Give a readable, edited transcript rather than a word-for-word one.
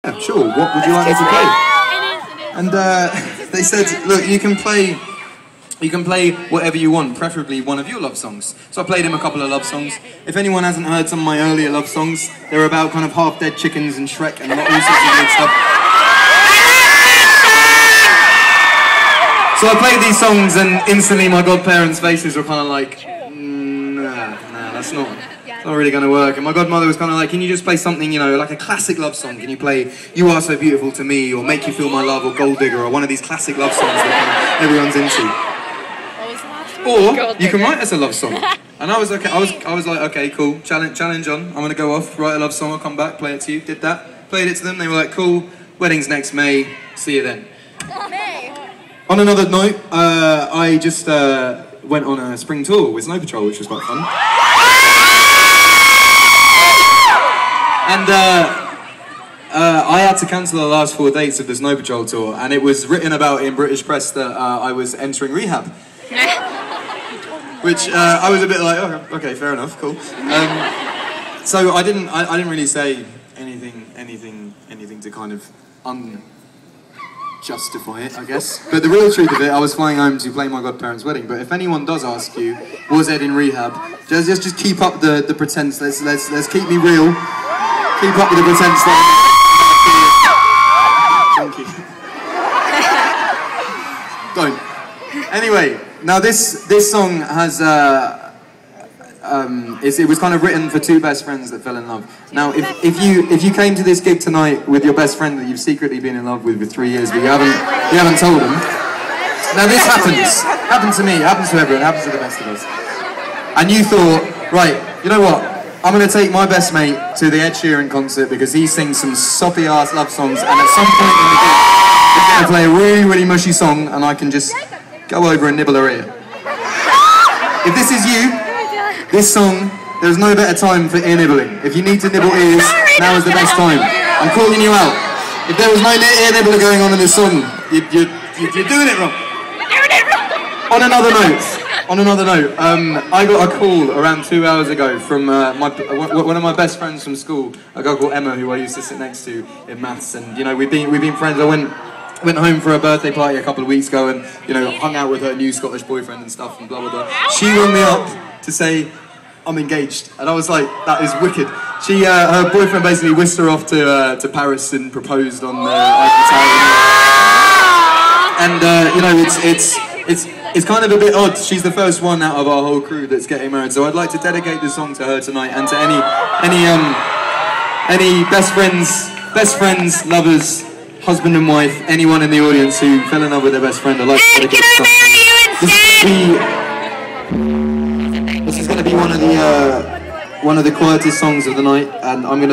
Yeah, sure, what would you like me to play? And they said, look, you can play whatever you want, preferably one of your love songs. So I played him a couple of love songs. If anyone hasn't heard some of my earlier love songs, they're about kind of half-dead chickens and Shrek and all sorts of weird stuff. So I played these songs and instantly my godparents' faces were kind of like, nah, that's not really going to work. And my godmother was kind of like, can you just play something, you know, like a classic love song? Can you play You Are So Beautiful to Me, or Make You Feel My Love, or Gold Digger, or one of these classic love songs that everyone's into? Or you can write us a love song. And I was okay. I was like, okay, cool. Challenge on. I'm gonna go off, write a love song. I'll come back, play it to you. Did that. Played it to them. They were like, cool. Wedding's next May. See you then. May. On another note, I just went on a spring tour with Snow Patrol, which was quite fun. And I had to cancel the last 4 dates of the Snow Patrol tour, and it was written about in British press that I was entering rehab. Which I was a bit like, oh, okay, fair enough, cool. So I didn't really say anything to kind of justify it, I guess. But the real truth of it, I was flying home to play my godparents' wedding. But if anyone does ask you, was Ed in rehab? Just keep up the pretense. Let's keep me real. Keep up with the pretense. Thank you. Don't. Anyway. Now this song has it was kind of written for two best friends that fell in love. Now if you came to this gig tonight with your best friend that you've secretly been in love with for 3 years but you haven't told them. Now this happens to me, happens to everyone, happens to the best of us. And you thought, right, you know what? I'm going to take my best mate to the Ed Sheeran concert because he sings some soppy ass love songs, and at some point in the gig he's going to play a really, really mushy song and I can just go over and nibble her ear. If this is you, this song, there's no better time for ear nibbling. If you need to nibble ears, now is the best time. I'm calling you out. If there was no ear nibbler going on in this song, you're doing it wrong. On another note, I got a call around 2 hours ago from one of my best friends from school, a girl called Emma, who I used to sit next to in maths, and you know we've been friends. I went home for a birthday party a couple of weeks ago and, you know, hung out with her new Scottish boyfriend and stuff and blah, blah, blah. She rang me up to say, I'm engaged. And I was like, that is wicked. Her boyfriend basically whisked her off to Paris and proposed on the Eiffel Tower. And, you know, it's kind of a bit odd. She's the first one out of our whole crew that's getting married. So I'd like to dedicate this song to her tonight and to any best friends, lovers, husband and wife, anyone in the audience who fell in love with their best friend. I'd like to dedicate this is going to be one of the quietest songs of the night, and I'm going to